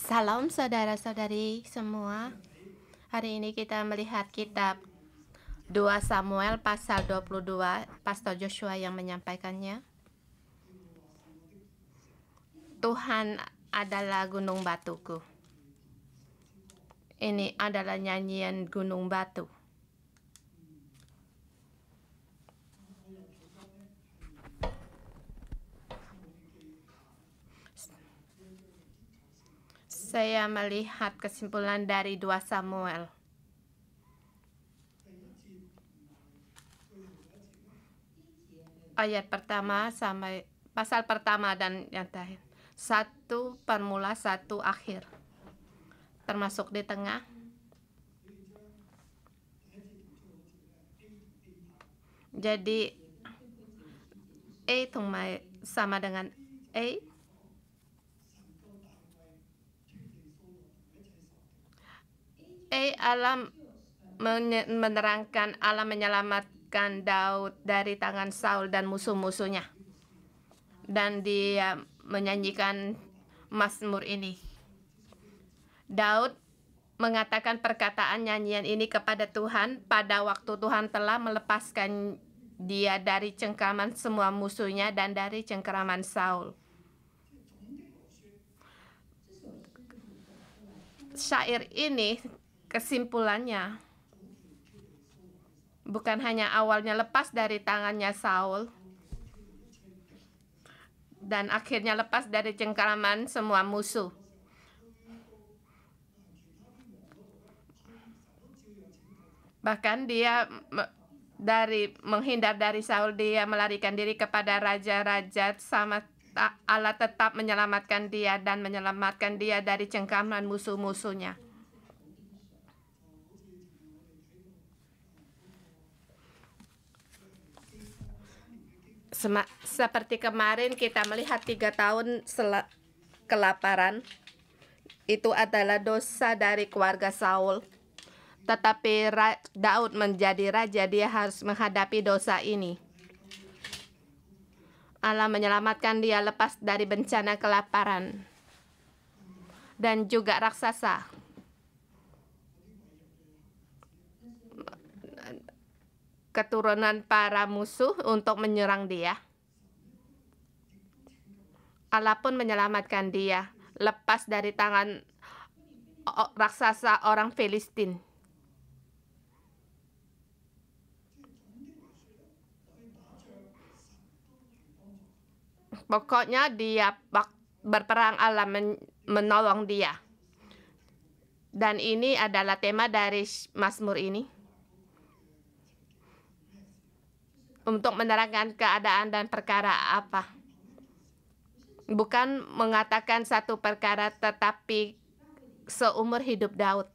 Salam saudara-saudari semua. Hari ini kita melihat kitab 2 Samuel pasal 22, Pastor Joshua yang menyampaikannya. Tuhan adalah gunung batuku. Ini adalah nyanyian gunung batu. Saya melihat kesimpulan dari 2 Samuel. Ayat pertama sampai pasal pertama dan yang terakhir. 1 permula 1 akhir. Termasuk di tengah. Jadi A sama dengan A. Allah menerangkan Allah menyelamatkan Daud dari tangan Saul dan musuh-musuhnya. Dan dia menyanyikan Mazmur ini. Daud mengatakan perkataan nyanyian ini kepada Tuhan pada waktu Tuhan telah melepaskan dia dari cengkraman semua musuhnya dan dari cengkraman Saul. Syair ini kesimpulannya bukan hanya awalnya lepas dari tangannya Saul dan akhirnya lepas dari cengkraman semua musuh. Bahkan dia menghindar dari Saul, dia melarikan diri kepada raja-raja, sama Allah tetap menyelamatkan dia dan menyelamatkan dia dari cengkraman musuh-musuhnya. Seperti kemarin kita melihat 3 tahun kelaparan, itu adalah dosa dari keluarga Saul. Tetapi Daud menjadi raja, dia harus menghadapi dosa ini. Allah menyelamatkan dia lepas dari bencana kelaparan dan juga raksasa. Keturunan para musuh untuk menyerang dia. Allah pun menyelamatkan dia lepas dari tangan raksasa orang Filistin. Pokoknya dia berperang, Allah menolong dia. Dan ini adalah tema dari Mazmur ini. Untuk menerangkan keadaan dan perkara apa. Bukan mengatakan satu perkara, tetapi seumur hidup Daud.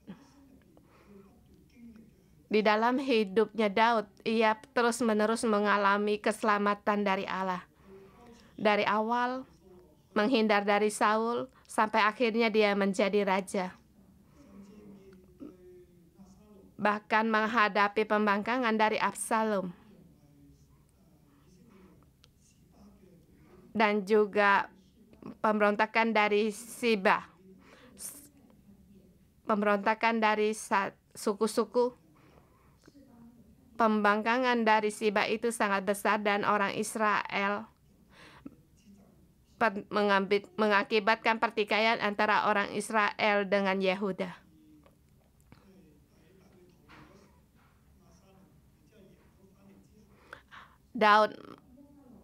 Di dalam hidupnya Daud, ia terus-menerus mengalami keselamatan dari Allah. Dari awal menghindar dari Saul sampai akhirnya dia menjadi raja. Bahkan menghadapi pembangkangan dari Absalom. Dan juga pemberontakan dari Siba. Pemberontakan dari suku-suku. Pembangkangan dari Siba itu sangat besar dan orang Israel mengakibatkan pertikaian antara orang Israel dengan Yehuda. Daud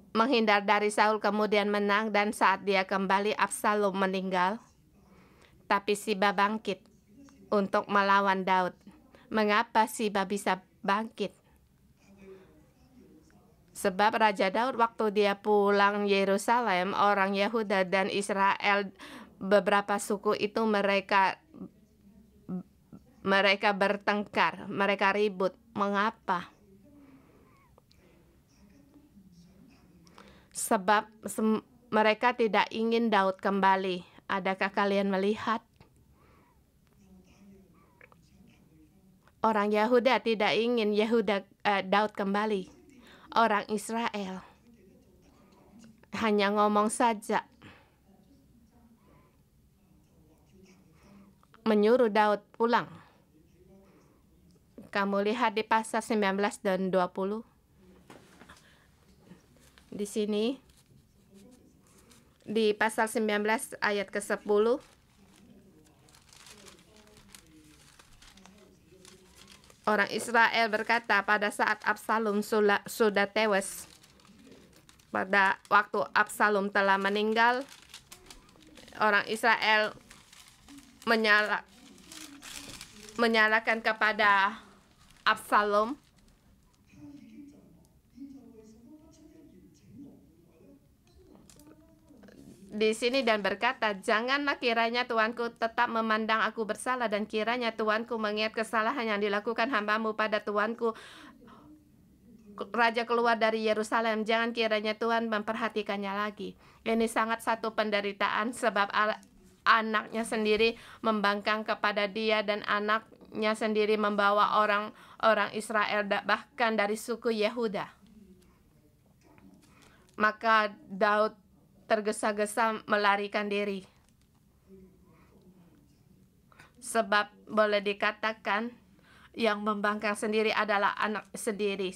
menghindar dari Saul kemudian menang, dan saat dia kembali Absalom meninggal. Tapi Siba bangkit untuk melawan Daud. Mengapa Siba bisa bangkit? Sebab Raja Daud waktu dia pulang Yerusalem, orang Yehuda dan Israel, beberapa suku itu mereka bertengkar, mereka ribut. Mengapa? Sebab mereka tidak ingin Daud kembali. Adakah kalian melihat? Orang Yehuda tidak ingin Daud kembali. Orang Israel hanya ngomong saja. menyuruh Daud pulang. Kamu lihat di pasal 19 dan 20. Di sini, di pasal 19 ayat ke-10, orang Israel berkata pada saat Absalom sudah tewas, pada waktu Absalom telah meninggal, orang Israel menyalahkan kepada Absalom di sini dan berkata, janganlah kiranya tuanku tetap memandang aku bersalah dan kiranya tuanku mengingat kesalahan yang dilakukan hambamu pada tuanku raja keluar dari Yerusalem. Jangan kiranya Tuhan memperhatikannya lagi. Ini sangat satu penderitaan sebab anaknya sendiri membangkang kepada dia dan anaknya sendiri membawa orang Israel bahkan dari suku Yehuda. Maka Daud tergesa-gesa melarikan diri. Sebab boleh dikatakan yang membangkang sendiri adalah anak sendiri.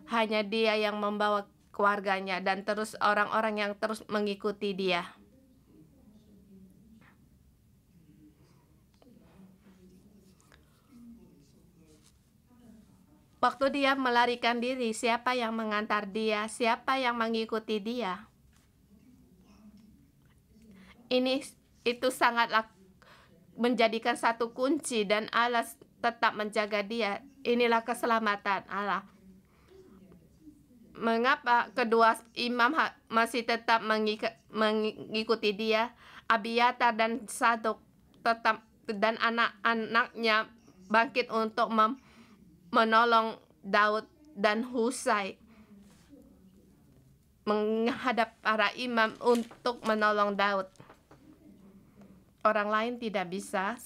Hanya dia yang membawa keluarganya dan terus orang-orang yang terus mengikuti dia. Waktu dia melarikan diri, siapa yang mengantar dia? Siapa yang mengikuti dia? Itu sangatlah menjadikan satu kunci dan Allah tetap menjaga dia. Inilah keselamatan Allah. Mengapa kedua imam masih tetap mengikuti dia? Abiatar dan Sadok tetap dan anak-anaknya bangkit untuk menolong Daud dan Husai menghadap para imam untuk menolong Daud. Orang lain tidak bisa.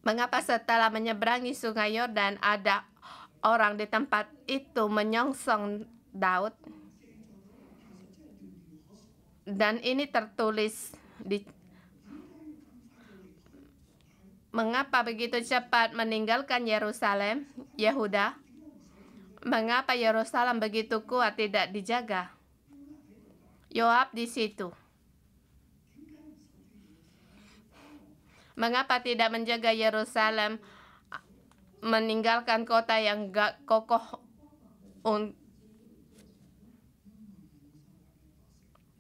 Mengapa setelah menyeberangi sungai Yordan ada orang di tempat itu menyongsong Daud? Dan ini tertulis di mengapa begitu cepat meninggalkan Yerusalem, Yehuda? Mengapa Yerusalem begitu kuat tidak dijaga? Yoab di situ. Mengapa tidak menjaga Yerusalem, meninggalkan kota yang gak kokoh?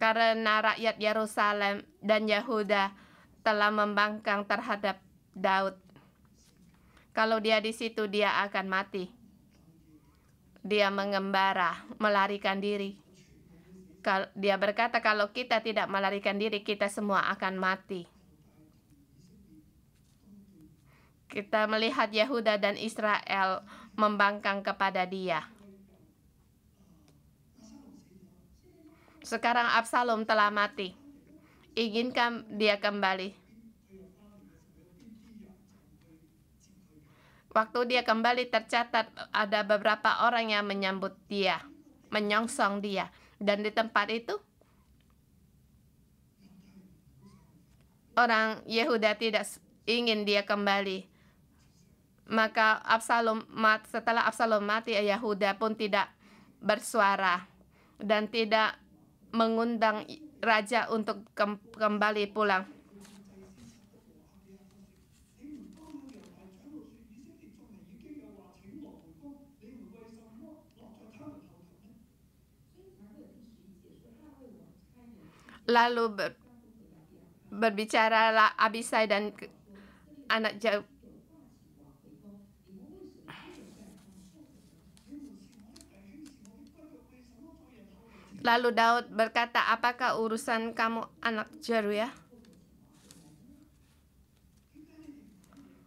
Karena rakyat Yerusalem dan Yehuda telah membangkang terhadap Daud. Kalau dia di situ, dia akan mati. Dia mengembara, melarikan diri. Dia berkata, kalau kita tidak melarikan diri, kita semua akan mati. Kita melihat Yehuda dan Israel membangkang kepada dia. Sekarang Absalom telah mati. Inginkan dia kembali. Waktu dia kembali tercatat ada beberapa orang yang menyambut dia, menyongsong dia. Dan di tempat itu, orang Yehuda tidak ingin dia kembali. Maka setelah Absalom mati, Yehuda pun tidak bersuara dan tidak mengundang raja untuk kembali pulang. Lalu berbicaralah Abisai dan anak jauh. Lalu Daud berkata, apakah urusan kamu anak Zeruya?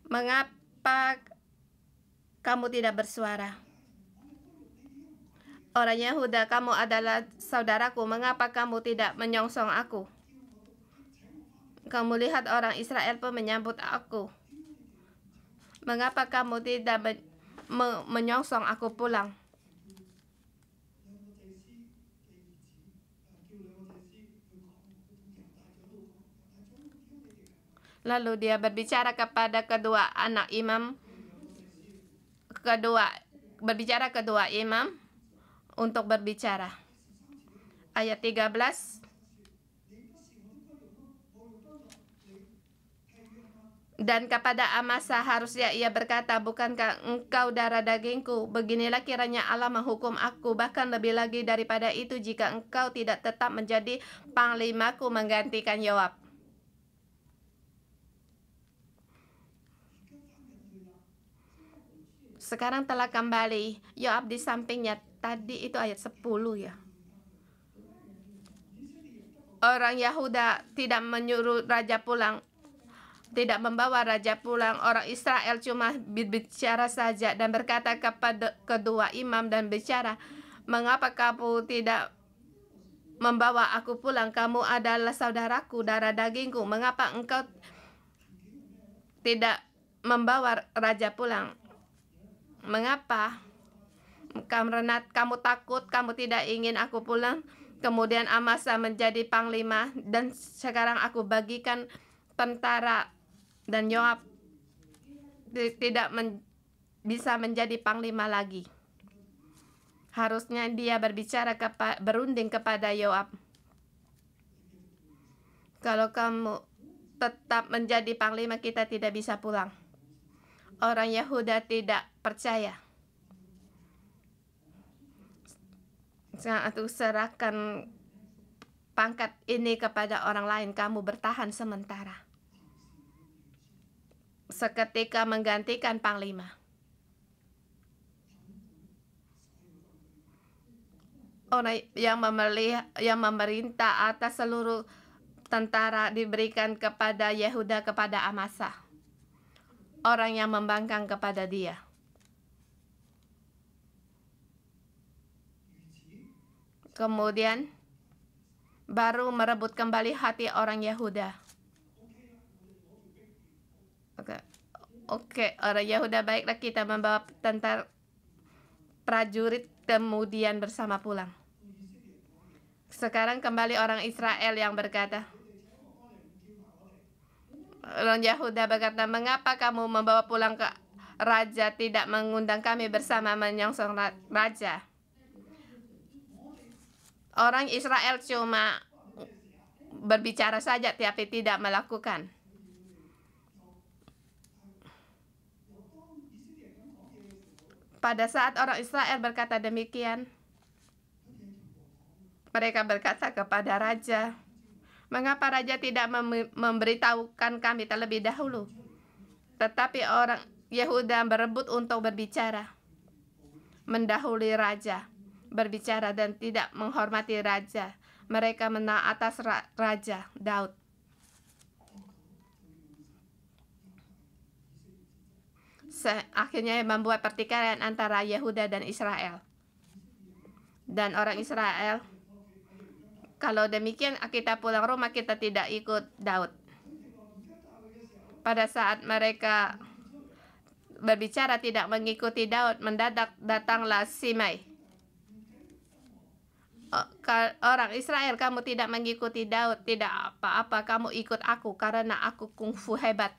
Mengapa kamu tidak bersuara? Orang Yehuda, kamu adalah saudaraku, mengapa kamu tidak menyongsong aku? Kamu lihat orang Israel pun menyambut aku. Mengapa kamu tidak menyongsong aku pulang? Lalu dia berbicara kepada kedua anak imam, kedua imam untuk berbicara. Ayat 13. Dan kepada Amasa harusnya ia berkata, bukankah engkau darah dagingku? Beginilah kiranya Allah menghukum aku, bahkan lebih lagi daripada itu jika engkau tidak tetap menjadi panglimaku menggantikan Yoab. Sekarang telah kembali Yoab di sampingnya. Tadi itu ayat 10 ya. Orang Yahuda tidak menyuruh raja pulang, tidak membawa raja pulang. Orang Israel cuma berbicara saja dan berkata kepada kedua imam dan bicara, mengapa kamu tidak membawa aku pulang? Kamu adalah saudaraku, darah dagingku. Mengapa engkau tidak membawa raja pulang? Mengapa? Karena kamu takut, kamu tidak ingin aku pulang. Kemudian Amasa menjadi panglima, dan sekarang aku bagikan tentara, dan Yoab tidak bisa menjadi panglima lagi. Harusnya dia berunding kepada Yoab. Kalau kamu tetap menjadi panglima, kita tidak bisa pulang. Orang Yahuda tidak percaya. Aku serahkan pangkat ini kepada orang lain, kamu bertahan sementara. Seketika menggantikan panglima. Orang yang memerintah atas seluruh tentara diberikan kepada Yehuda, kepada Amasa, orang yang membangkang kepada dia. Kemudian baru merebut kembali hati orang Yehuda. Oke, orang Yehuda, baiklah kita membawa tentara prajurit kemudian bersama pulang. Sekarang kembali orang Israel yang berkata, orang Yehuda berkata, mengapa kamu membawa pulang ke raja, tidak mengundang kami bersama menyongsong raja? Orang Israel cuma berbicara saja tapi tidak melakukan. Pada saat orang Israel berkata demikian, mereka berkata kepada raja, mengapa raja tidak memberitahukan kami terlebih dahulu? Tetapi orang Yehuda berebut untuk berbicara, mendahului raja berbicara, dan tidak menghormati raja. Mereka menang atas raja Daud. Akhirnya membuat pertikaian antara Yehuda dan Israel. Dan orang Israel, kalau demikian kita pulang rumah, kita tidak ikut Daud. Pada saat mereka berbicara tidak mengikuti Daud, mendadak datanglah Simei. Orang Israel, kamu tidak mengikuti Daud, tidak apa-apa, kamu ikut aku karena aku kungfu hebat.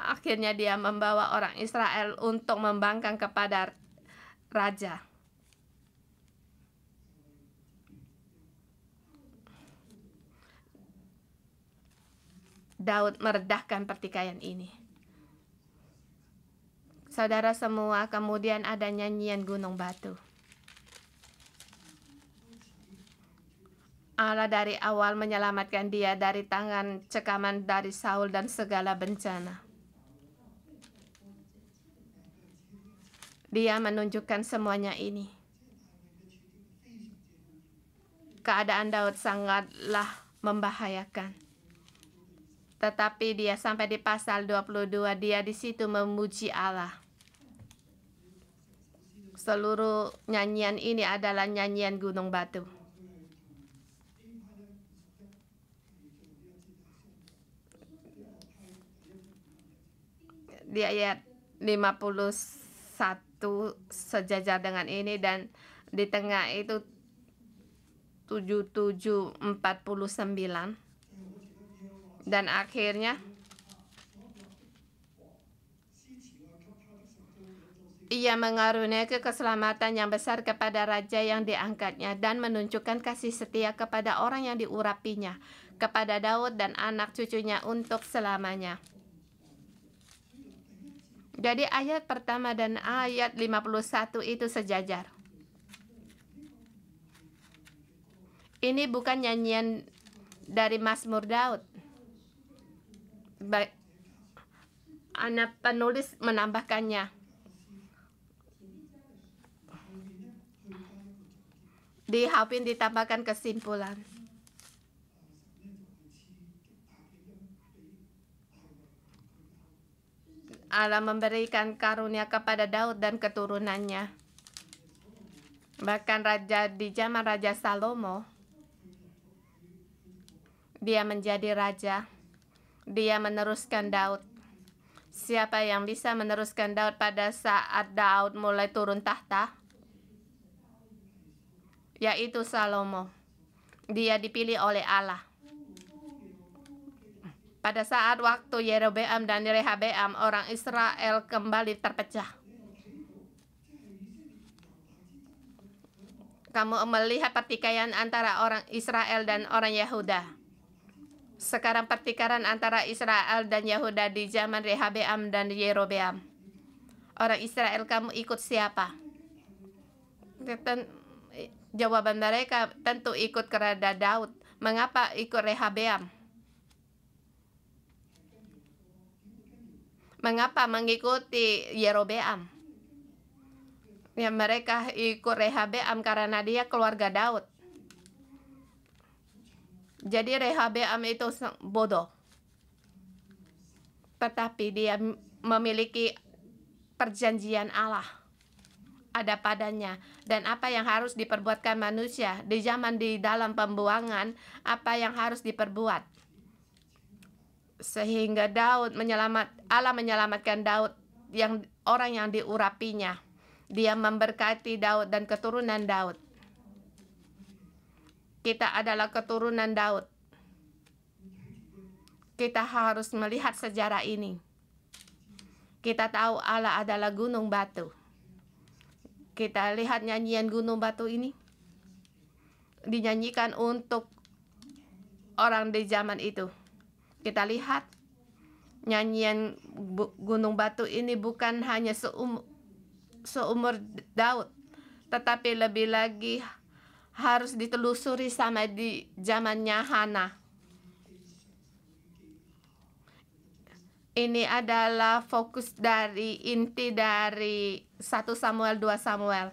Akhirnya dia membawa orang Israel untuk membangkang kepada raja. Daud meredahkan pertikaian ini. Saudara semua, kemudian ada nyanyian Gunung Batu. Allah dari awal menyelamatkan dia dari tangan cekaman dari Saul dan segala bencana. Dia menunjukkan semuanya ini. Keadaan Daud sangatlah membahayakan. Tetapi dia sampai di pasal 22, dia di situ memuji Allah. Seluruh nyanyian ini adalah nyanyian Gunung Batu. Di ayat 51 sejajar dengan ini, dan di tengah itu 77:49, dan akhirnya Ia mengaruniakan keselamatan yang besar kepada raja yang diangkatnya dan menunjukkan kasih setia kepada orang yang diurapinya, kepada Daud dan anak cucunya untuk selamanya. Jadi ayat pertama dan ayat 51 itu sejajar. Ini bukan nyanyian dari Mazmur Daud. Anak penulis menambahkannya. Di Halpin ditambahkan kesimpulan. Allah memberikan karunia kepada Daud dan keturunannya. Bahkan raja di zaman Raja Salomo, dia menjadi raja. Dia meneruskan Daud. Siapa yang bisa meneruskan Daud pada saat Daud mulai turun tahta? Yaitu Salomo. Dia dipilih oleh Allah. Pada saat waktu Yerobeam dan Rehabeam, orang Israel kembali terpecah. Kamu melihat pertikaian antara orang Israel dan orang Yehuda. Sekarang pertikaian antara Israel dan Yehuda di zaman Rehabeam dan Yerobeam. Orang Israel, kamu ikut siapa? Jawaban mereka tentu ikut kepada Daud. Mengapa ikut Rehabeam? Mengapa mengikuti Yerobeam? Ya, mereka ikut Rehabeam karena dia keluarga Daud. Jadi Rehabeam itu bodoh. Tetapi dia memiliki perjanjian Allah. Ada padanya, dan apa yang harus diperbuatkan manusia di zaman di dalam pembuangan, apa yang harus diperbuat sehingga Allah menyelamatkan Daud, yang orang yang diurapinya. Dia memberkati Daud dan keturunan Daud. Kita adalah keturunan Daud. Kita harus melihat sejarah ini. Kita tahu Allah adalah gunung batu. Kita lihat nyanyian gunung batu ini dinyanyikan untuk orang di zaman itu. Kita lihat nyanyian gunung batu ini bukan hanya seumur Daud, tetapi lebih lagi harus ditelusuri sama di zamannya Hana. Ini adalah fokus dari inti dari 1 Samuel 2 Samuel.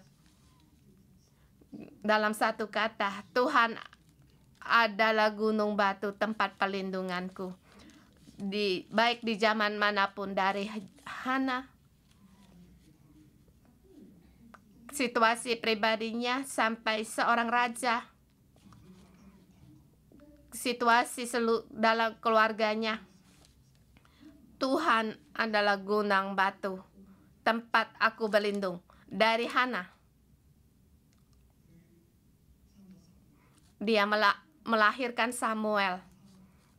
Dalam satu kata, Tuhan adalah gunung batu tempat perlindunganku. Baik di zaman manapun, dari Hana, situasi pribadinya sampai seorang raja, situasi dalam keluarganya. Tuhan adalah gunung batu, tempat aku berlindung. Dari Hana, dia melahirkan Samuel.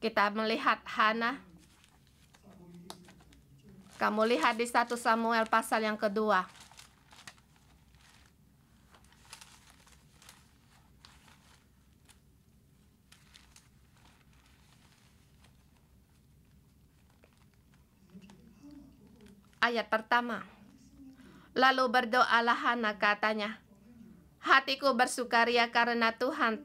Kita melihat Hana. Kamu lihat di 1 Samuel pasal yang kedua. Ayat pertama. Lalu berdoalah Hana, katanya, hatiku bersukaria karena Tuhan.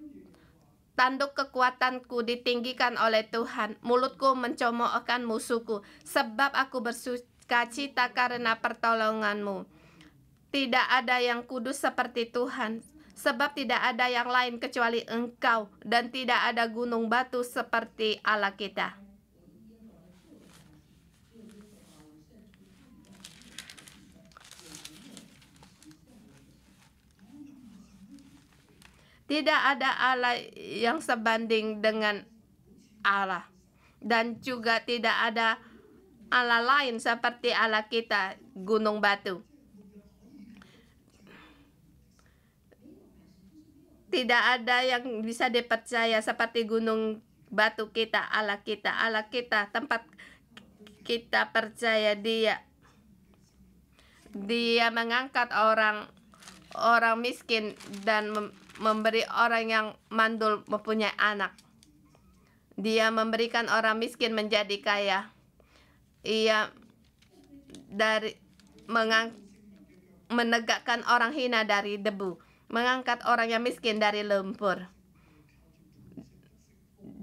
Tanduk kekuatanku ditinggikan oleh Tuhan. Mulutku mencomoohkan musuhku. Sebab aku bersukacita karena pertolonganmu. Tidak ada yang kudus seperti Tuhan. Sebab tidak ada yang lain kecuali Engkau. Dan tidak ada gunung batu seperti Allah kita. Tidak ada Allah yang sebanding dengan Allah. Dan juga tidak ada Allah lain seperti Allah kita, gunung batu. Tidak ada yang bisa dipercaya seperti gunung batu kita, Allah kita. Allah kita, tempat kita percaya Dia. Dia mengangkat orang miskin dan memberi orang yang mandul mempunyai anak. Dia memberikan orang miskin menjadi kaya. Ia menegakkan orang hina dari debu, mengangkat orang yang miskin dari lumpur.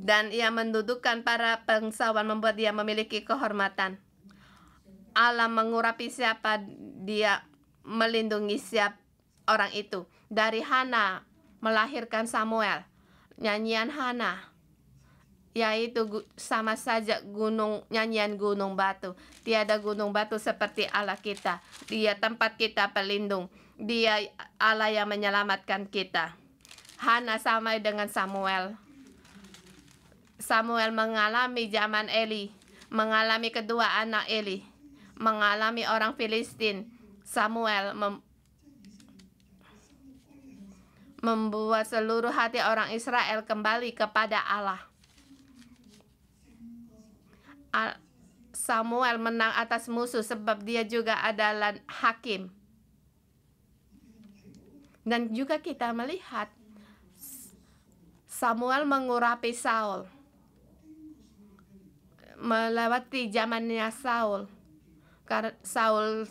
Dan ia mendudukkan para bangsawan, membuat dia memiliki kehormatan. Allah mengurapi siapa, dia melindungi siapa orang itu. Dari Hana melahirkan Samuel. Nyanyian Hana, yaitu sama saja nyanyian gunung batu. Tiada gunung batu seperti Allah kita. Dia tempat kita pelindung. Dia Allah yang menyelamatkan kita. Hana sama dengan Samuel. Samuel mengalami zaman Eli, mengalami kedua anak Eli, mengalami orang Filistin. Samuel membuat seluruh hati orang Israel kembali kepada Allah. Samuel menang atas musuh sebab dia juga adalah hakim. Dan juga kita melihat Samuel mengurapi Saul. Melewati zamannya Saul. Karena Saul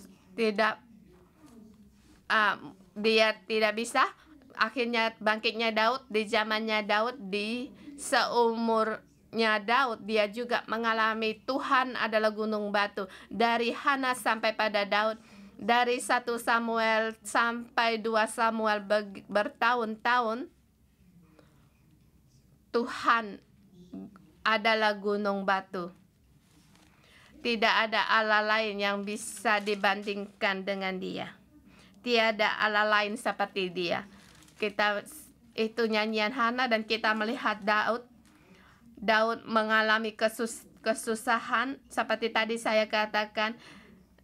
dia tidak bisa. Akhirnya bangkitnya Daud di zamannya Daud, di seumurnya Daud dia juga mengalami Tuhan adalah gunung batu. Dari Hana sampai pada Daud, dari 1 Samuel sampai 2 Samuel bertahun-tahun, Tuhan adalah gunung batu. Tidak ada Allah lain yang bisa dibandingkan dengan dia. Tiada Allah lain seperti dia. Kita itu nyanyian Hana, dan kita melihat Daud mengalami kesusahan seperti tadi saya katakan,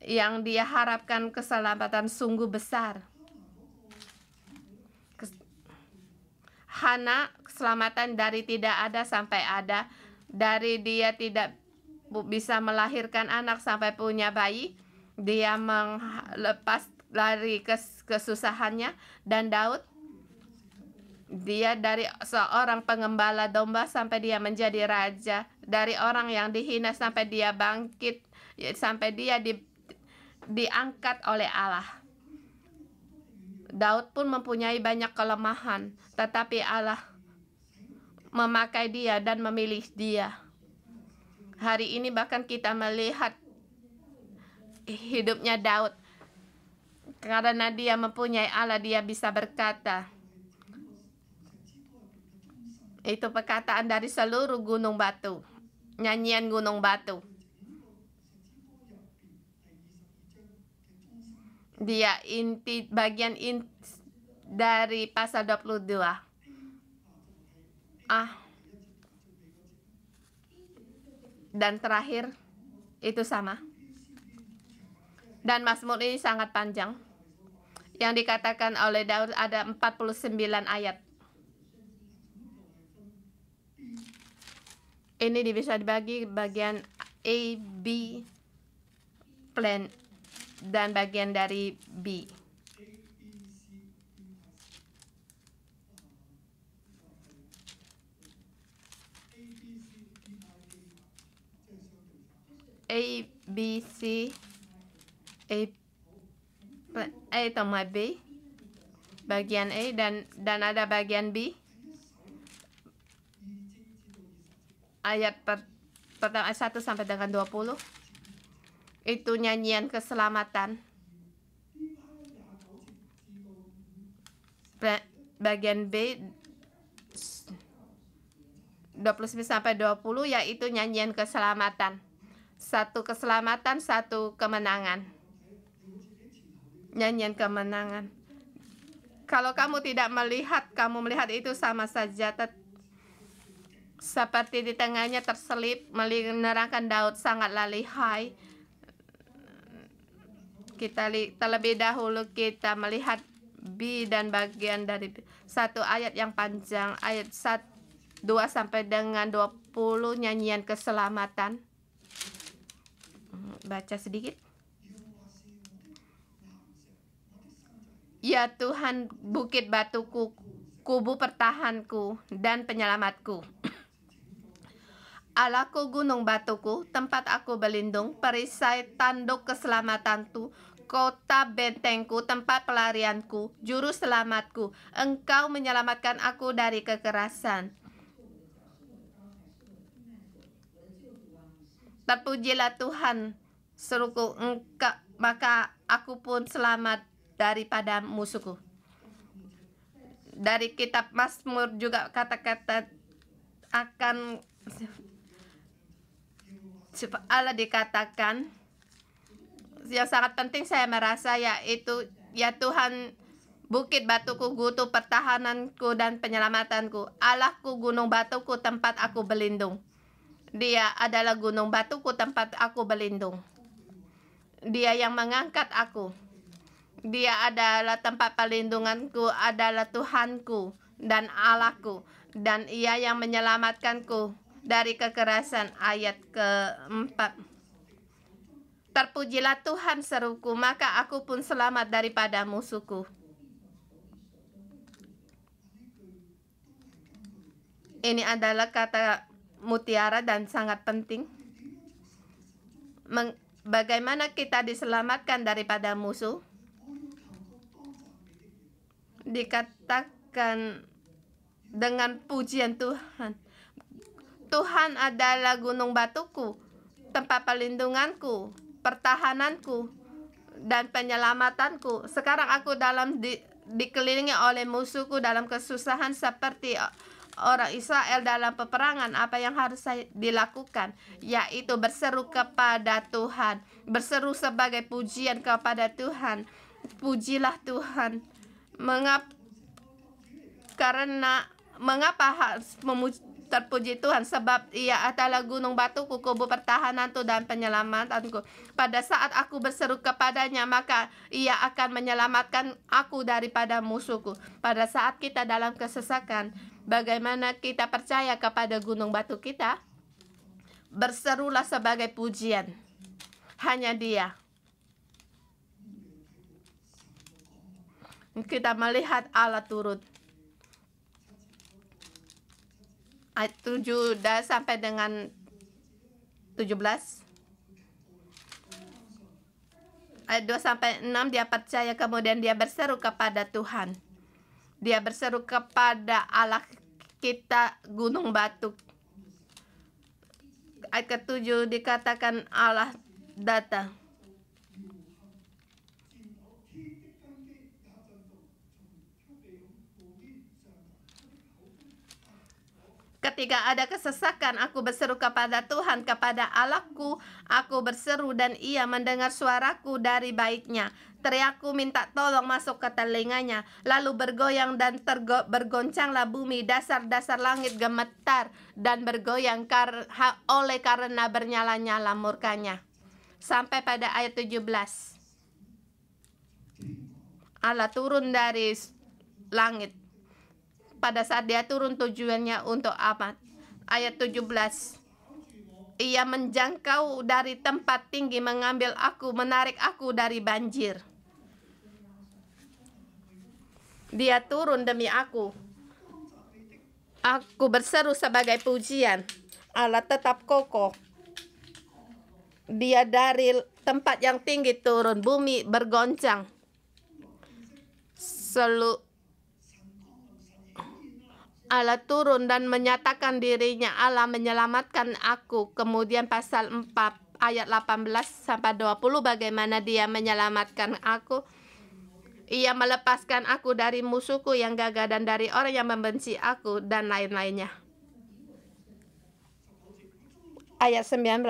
yang dia harapkan keselamatan sungguh besar. Hana keselamatan dari tidak ada sampai ada, dari dia tidak bisa melahirkan anak sampai punya bayi, dia melepas dari kesusahannya. Dan Daud, dia dari seorang pengembala domba sampai dia menjadi raja, dari orang yang dihina sampai dia bangkit, sampai dia diangkat oleh Allah. Daud pun mempunyai banyak kelemahan, tetapi Allah memakai dia dan memilih dia. Hari ini bahkan kita melihat hidupnya Daud. Karena dia mempunyai Allah, dia bisa berkata. Itu perkataan dari seluruh gunung batu. Nyanyian gunung batu. Dia bagian inti dari pasal 22. Dan terakhir itu sama. Dan Mazmur ini sangat panjang. Yang dikatakan oleh Daud ada 49 ayat. Ini bisa dibagi bagian A, B, plan, dan bagian dari B. A, B, C, A sama B, bagian A, dan ada bagian B. Ayat pertama 1 sampai dengan 20. Itu nyanyian keselamatan. Bagian B 29 sampai 20 yaitu nyanyian keselamatan. Satu keselamatan, satu kemenangan. Nyanyian kemenangan. Kalau kamu tidak melihat, kamu melihat itu sama saja. Seperti di tengahnya terselip, menerangkan Daud sangatlah lihai. Kita terlebih dahulu kita melihat B dan bagian dari satu ayat yang panjang, ayat 2 sampai dengan 20, nyanyian keselamatan. Baca sedikit. Ya Tuhan, bukit batuku, kubu pertahanku, dan penyelamatku. Allahku, gunung batuku, tempat aku berlindung, perisai tanduk keselamatanku, kota bentengku, tempat pelarianku, juru selamatku. Engkau menyelamatkan aku dari kekerasan. Terpujilah Tuhan, seruku engkau, maka aku pun selamat daripada musuhku. Dari kitab Mazmur juga kata-kata akan Allah dikatakan yang sangat penting saya merasa, yaitu ya Tuhan, bukit batuku, gutu pertahananku dan penyelamatanku, Allahku, gunung batuku, tempat aku berlindung. Dia adalah gunung batuku, tempat aku berlindung. Dia yang mengangkat aku. Dia adalah tempat perlindunganku, adalah Tuhanku dan Allahku, dan Ia yang menyelamatkanku dari kekerasan. Ayat keempat. Terpujilah Tuhan, seruku, maka aku pun selamat daripada musuhku. Ini adalah kata mutiara dan sangat penting. Bagaimana kita diselamatkan daripada musuh? Dikatakan dengan pujian Tuhan. Tuhan adalah gunung batuku, tempat perlindunganku, pertahananku, dan penyelamatanku. Sekarang aku dikelilingi oleh musuhku dalam kesusahan seperti orang Israel dalam peperangan. Apa yang harus saya dilakukan? Yaitu berseru kepada Tuhan, berseru sebagai pujian kepada Tuhan. Pujilah Tuhan. Mengapa harus terpuji Tuhan? Sebab Ia adalah gunung batuku, kubu pertahananku dan penyelamatanku. Pada saat aku berseru kepadanya, maka Ia akan menyelamatkan aku daripada musuhku. Pada saat kita dalam kesesakan, bagaimana kita percaya kepada gunung batu kita? Berserulah sebagai pujian. Hanya Dia. Kita melihat Allah turun. Ayat 7 sampai dengan 17. Ayat 2 sampai 6, dia percaya, kemudian dia berseru kepada Tuhan. Dia berseru kepada Allah kita, gunung batu. Ayat ke-7 dikatakan Allah datang. Ketika ada kesesakan, aku berseru kepada Tuhan, kepada Allahku. Aku berseru dan Ia mendengar suaraku dari baiknya. Teriakku minta tolong masuk ke telinganya. Lalu bergoyang dan bergoncanglah bumi. Dasar-dasar langit gemetar dan bergoyang oleh karena bernyala-nyala murkanya. Sampai pada ayat 17. Allah turun dari langit. Pada saat dia turun, tujuannya untuk apa? Ayat 17. Ia menjangkau dari tempat tinggi, mengambil aku, menarik aku dari banjir. Dia turun demi aku. Aku berseru sebagai pujian. Allah tetap kokoh. Dia dari tempat yang tinggi turun, bumi bergoncang. Allah turun dan menyatakan dirinya. Allah menyelamatkan aku. Kemudian pasal 4 ayat 18 sampai 20, bagaimana Dia menyelamatkan aku. Ia melepaskan aku dari musuhku yang gagah dan dari orang yang membenci aku, dan lain-lainnya. Ayat 19.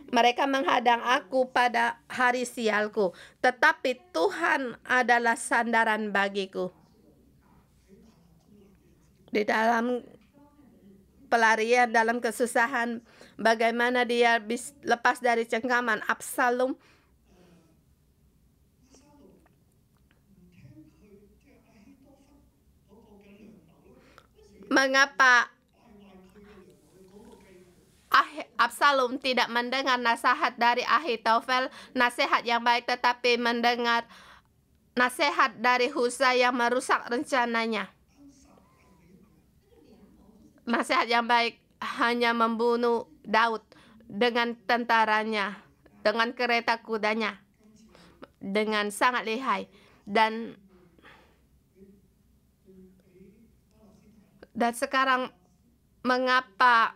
Mereka menghadang aku pada hari sialku, tetapi Tuhan adalah sandaran bagiku. Di dalam pelarian, dalam kesusahan, bagaimana dia lepas dari cengkaman Absalom. Mengapa Absalom tidak mendengar nasihat dari Ahitofel, nasihat yang baik, tetapi mendengar nasihat dari Husai yang merusak rencananya. Nasihat yang baik hanya membunuh Daud dengan tentaranya, dengan kereta kudanya, dengan sangat lihai. Dan sekarang mengapa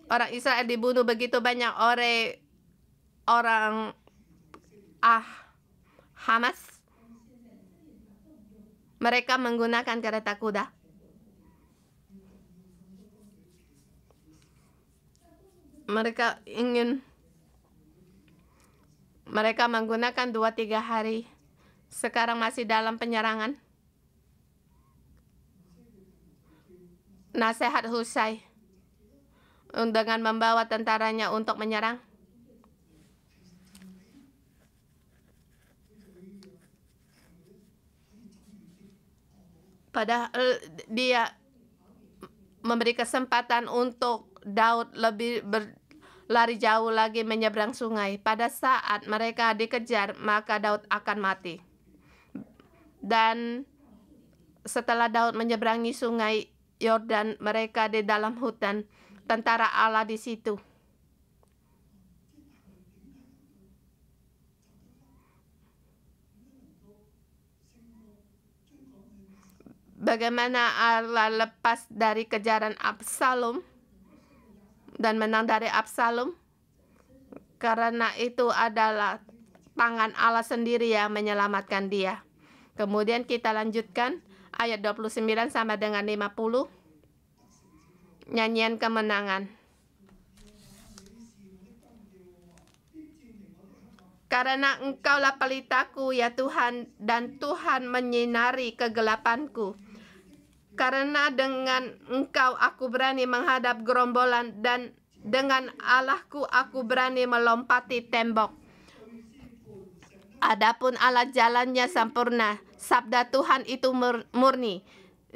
orang Israel dibunuh begitu banyak oleh orang Hamas? Mereka menggunakan kereta kuda. Mereka menggunakan 2-3 hari. Sekarang masih dalam penyerangan. Nasihat Husai dengan membawa tentaranya untuk menyerang. Padahal dia memberi kesempatan untuk Daud lebih berlari jauh lagi menyeberang sungai. Pada saat mereka dikejar, maka Daud akan mati. Dan setelah Daud menyeberangi sungai Yordan, mereka di dalam hutan. Tentara Allah di situ. Bagaimana Allah lepas dari kejaran Absalom dan menang dari Absalom? Karena itu adalah tangan Allah sendiri yang menyelamatkan dia. Kemudian kita lanjutkan ayat 29 sama dengan 50. Nyanyian kemenangan. Karena Engkaulah pelitaku ya Tuhan, dan Tuhan menyinari kegelapanku. Karena dengan Engkau aku berani menghadap gerombolan, dan dengan Allahku aku berani melompati tembok. Adapun Allah jalannya sempurna, sabda Tuhan itu murni.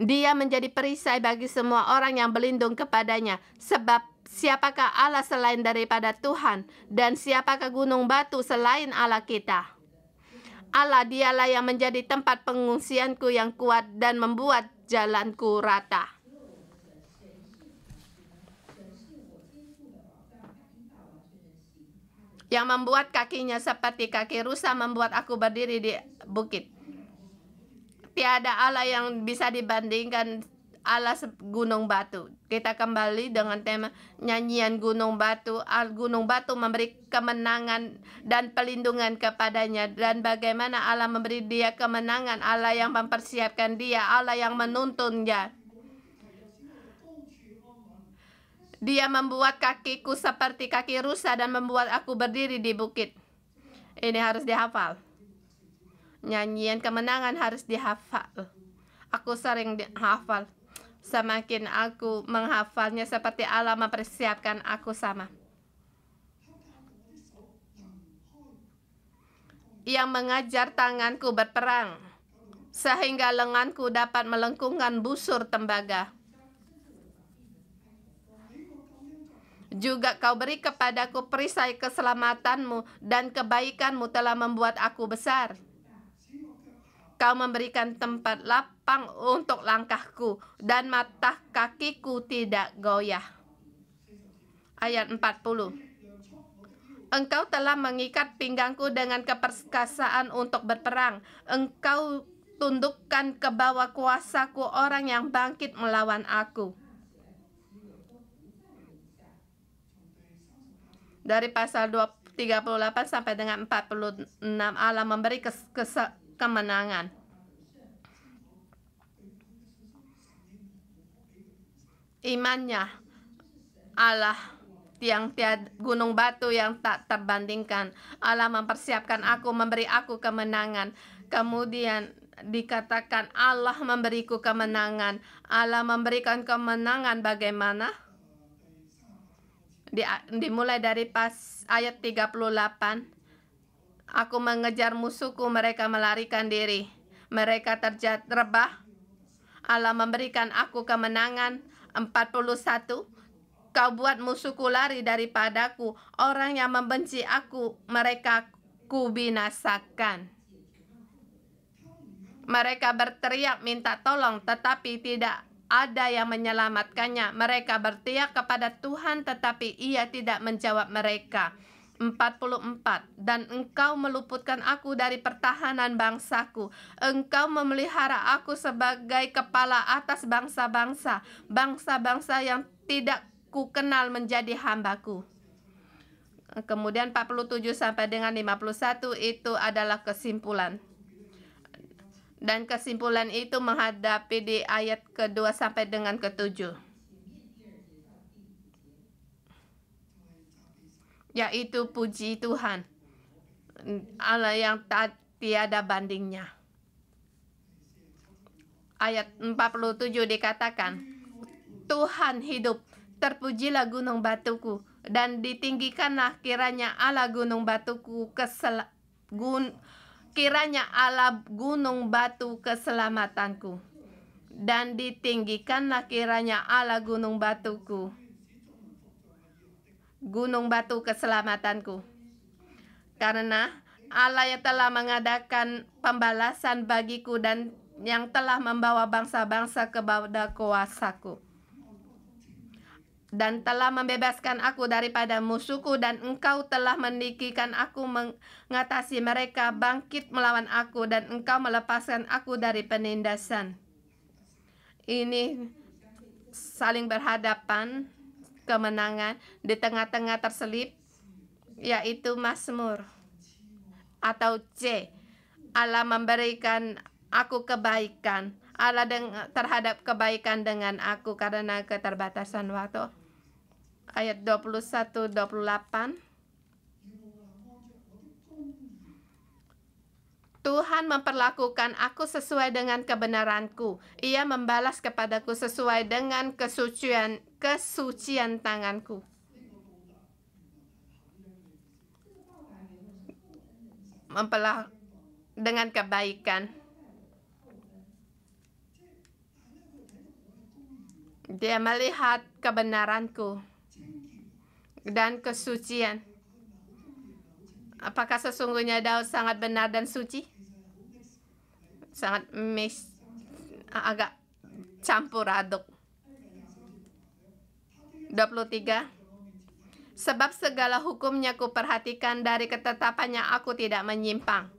Dia menjadi perisai bagi semua orang yang berlindung kepadanya. Sebab siapakah Allah selain daripada Tuhan, dan siapakah gunung batu selain Allah kita? Allah dialah yang menjadi tempat pengungsianku yang kuat dan membuat jalanku rata. Yang membuat kakinya seperti kaki rusa, membuat aku berdiri di bukit. Tiada Allah yang bisa dibandingkan Allah gunung batu. Kita kembali dengan tema nyanyian gunung batu. Gunung batu memberi kemenangan dan pelindungan kepadanya. Dan bagaimana Allah memberi dia kemenangan. Allah yang mempersiapkan dia. Allah yang menuntunnya. Dia membuat kakiku seperti kaki rusa dan membuat aku berdiri di bukit. Ini harus dihafal. Nyanyian kemenangan harus dihafal. Aku sering dihafal. Semakin aku menghafalnya, seperti Allah mempersiapkan aku sama. Yang mengajar tanganku berperang, sehingga lenganku dapat melengkungkan busur tembaga. Juga kau beri kepadaku perisai keselamatanmu, dan kebaikanmu telah membuat aku besar. Kau memberikan tempat lapang untuk langkahku, dan mata kakiku tidak goyah. Ayat 40. Engkau telah mengikat pinggangku dengan keperkasaan untuk berperang. Engkau tundukkan ke bawah kuasaku orang yang bangkit melawan aku. Dari pasal 38 sampai dengan 46, Allah memberi kemenangan. Imannya Allah yang tiada gunung batu yang tak terbandingkan. Allah mempersiapkan aku, memberi aku kemenangan. Kemudian dikatakan Allah memberiku kemenangan. Allah memberikan kemenangan bagaimana? Dimulai dari ayat 38. Aku mengejar musuhku, mereka melarikan diri. Mereka rebah. Allah memberikan aku kemenangan. 41. Kau buat musuhku lari daripadaku. Orang yang membenci aku, mereka kubinasakan. Mereka berteriak minta tolong, tetapi tidak ada yang menyelamatkannya. Mereka berteriak kepada Tuhan, tetapi Ia tidak menjawab mereka. 44. Dan Engkau meluputkan aku dari pertahanan bangsaku. Engkau memelihara aku sebagai kepala atas bangsa-bangsa. Bangsa-bangsa yang tidak ku kenal menjadi hambaku. Kemudian 47 sampai dengan 51 itu adalah kesimpulan. Dan kesimpulan itu menghadapi di ayat kedua sampai dengan ketujuh, yaitu puji Tuhan, Allah yang tiada bandingnya. Ayat 47 dikatakan, Tuhan hidup, terpujilah gunung batuku, dan ditinggikanlah kiranya Allah gunung batuku kiranya Allah gunung batu keselamatanku, dan ditinggikanlah kiranya Allah gunung batu keselamatanku. Karena Allah yang telah mengadakan pembalasan bagiku dan yang telah membawa bangsa-bangsa kepada kuasaku, dan telah membebaskan aku daripada musuhku, dan Engkau telah meninggikan aku mengatasi mereka bangkit melawan aku, dan Engkau melepaskan aku dari penindasan. Ini saling berhadapan, kemenangan di tengah-tengah terselip, yaitu Mazmur atau C. Allah memberikan aku kebaikan, Allah terhadap kebaikan dengan aku karena keterbatasan waktu. Ayat 21-28. Tuhan memperlakukan aku sesuai dengan kebenaranku. Ia membalas kepadaku sesuai dengan kesucian tanganku. Dengan kebaikan. Dia melihat kebenaranku dan kesucian. Apakah sesungguhnya Daud sangat benar dan suci? Sangat agak campur aduk. 23. Sebab segala hukumnya ku perhatikan, dari ketetapannya aku tidak menyimpang.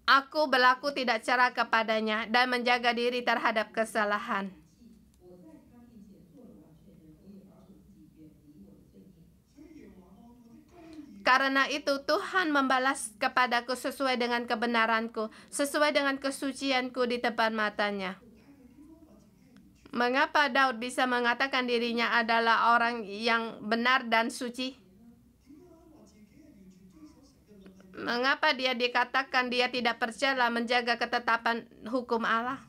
Aku berlaku tidak cara kepadanya dan menjaga diri terhadap kesalahan. Karena itu Tuhan membalas kepadaku sesuai dengan kebenaranku, sesuai dengan kesucianku di depan matanya. Mengapa Daud bisa mengatakan dirinya adalah orang yang benar dan suci? Mengapa dia dikatakan dia tidak percaya menjaga ketetapan hukum Allah?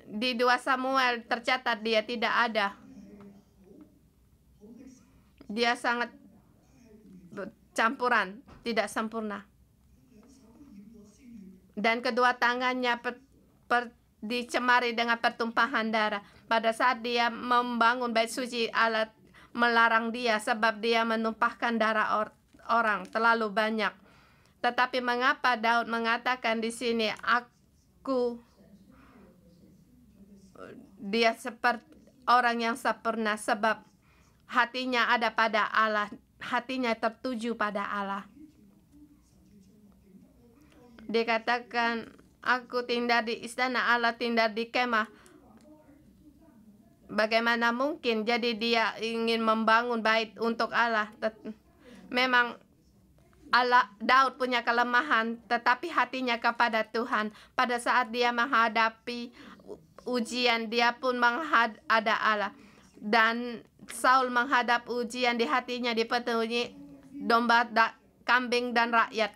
Di 2 Samuel tercatat dia tidak ada. Dia sangat campuran, tidak sempurna. Dan kedua tangannya dicemari dengan pertumpahan darah. Pada saat dia membangun bait suci, Allah melarang dia sebab dia menumpahkan darah orang terlalu banyak. Tetapi mengapa Daud mengatakan di sini, dia seperti orang yang sempurna, sebab hatinya ada pada Allah, hatinya tertuju pada Allah. Dikatakan, aku tinggal di istana Allah, tinggal di kemah. Bagaimana mungkin? Jadi dia ingin membangun bait untuk Allah. Memang Daud punya kelemahan, tetapi hatinya kepada Tuhan. Pada saat dia menghadapi ujian, dia pun ada Allah. Dan Saul menghadap ujian di hatinya dipenuhi domba, kambing, dan rakyat.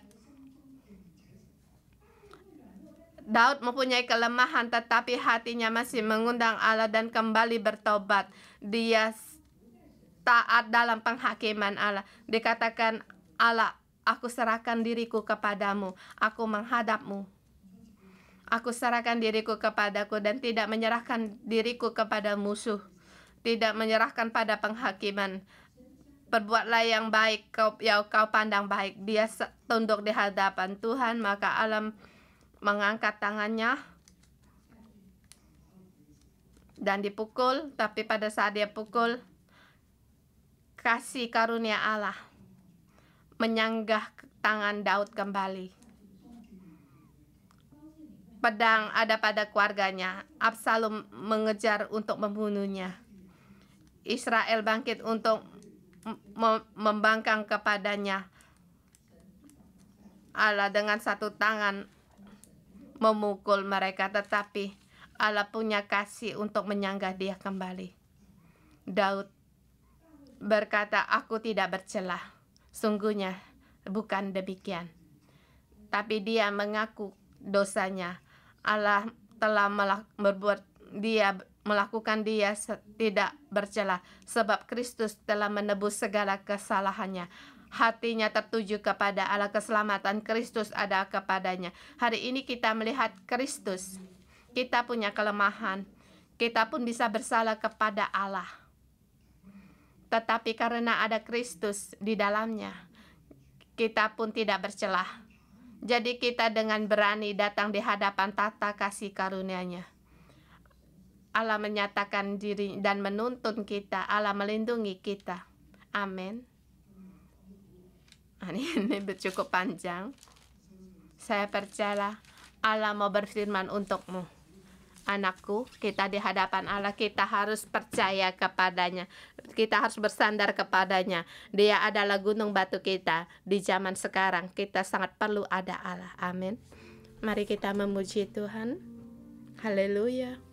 Daud mempunyai kelemahan, tetapi hatinya masih mengundang Allah dan kembali bertobat. Dia taat dalam penghakiman Allah. Dikatakan Allah, aku serahkan diriku kepadamu, aku menghadapmu. Aku serahkan diriku kepadaku dan tidak menyerahkan diriku kepada musuh. Tidak menyerahkan pada penghakiman. perbuatlah yang baik, kau pandang baik. Dia tunduk di hadapan Tuhan, maka Allah mengangkat tangannya dan dipukul. Tapi pada saat dia pukul, kasih karunia Allah menyanggah tangan Daud kembali. Pedang ada pada keluarganya. Absalom mengejar untuk membunuhnya. Israel bangkit untuk membangkang kepadanya. Allah dengan satu tangan memukul mereka, tetapi Allah punya kasih untuk menyanggah dia kembali. Daud berkata, aku tidak bercela. Sungguhnya bukan demikian. Tapi dia mengaku dosanya. Allah telah melakukan dia tidak bercela, sebab Kristus telah menebus segala kesalahannya. Hatinya tertuju kepada Allah, keselamatan Kristus ada kepadanya. Hari ini kita melihat Kristus. Kita punya kelemahan. Kita pun bisa bersalah kepada Allah. Tetapi karena ada Kristus di dalamnya, kita pun tidak bercelah. Jadi kita dengan berani datang di hadapan tata kasih karunia-Nya. Allah menyatakan diri dan menuntun kita. Allah melindungi kita. Amin. Ini cukup panjang. Saya percaya Allah mau berfirman untukmu. Anakku, kita di hadapan Allah, kita harus percaya kepadanya. Kita harus bersandar kepadanya. Dia adalah gunung batu kita. Di zaman sekarang, kita sangat perlu ada Allah. Amin. Mari kita memuji Tuhan. Haleluya.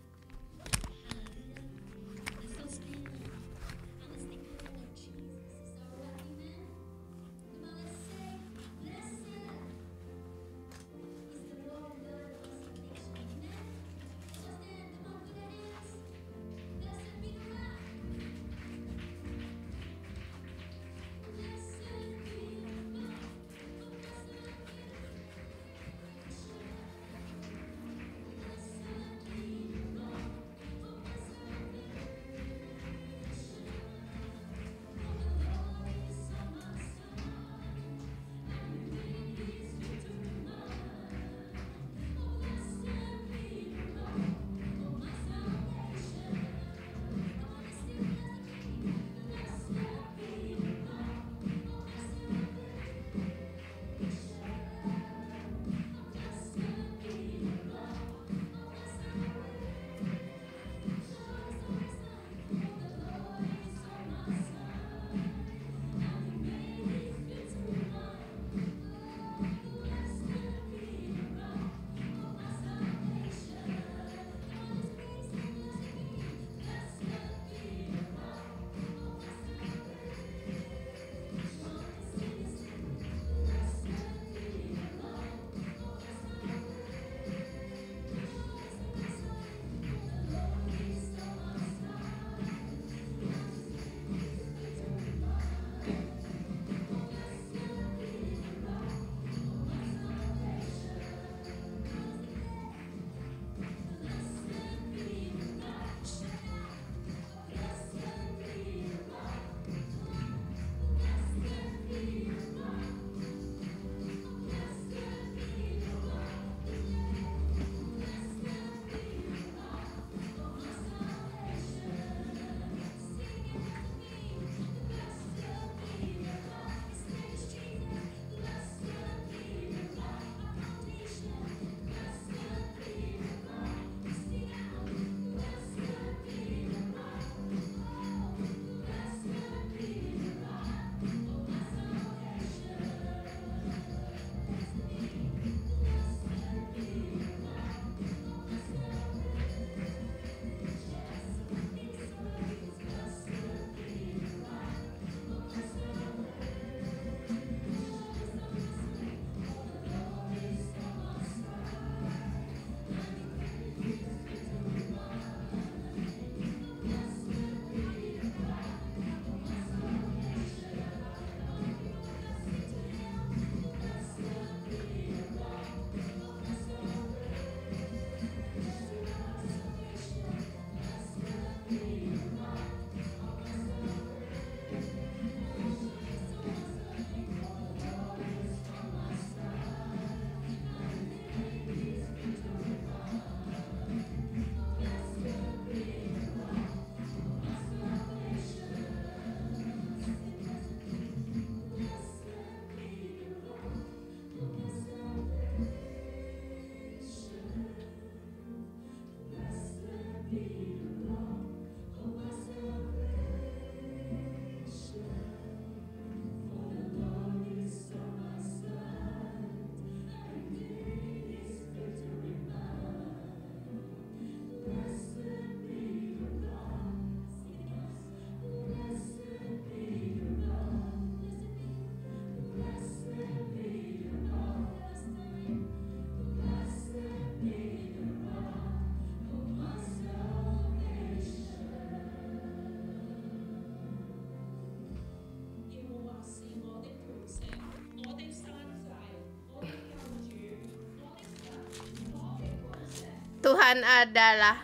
Tuhan adalah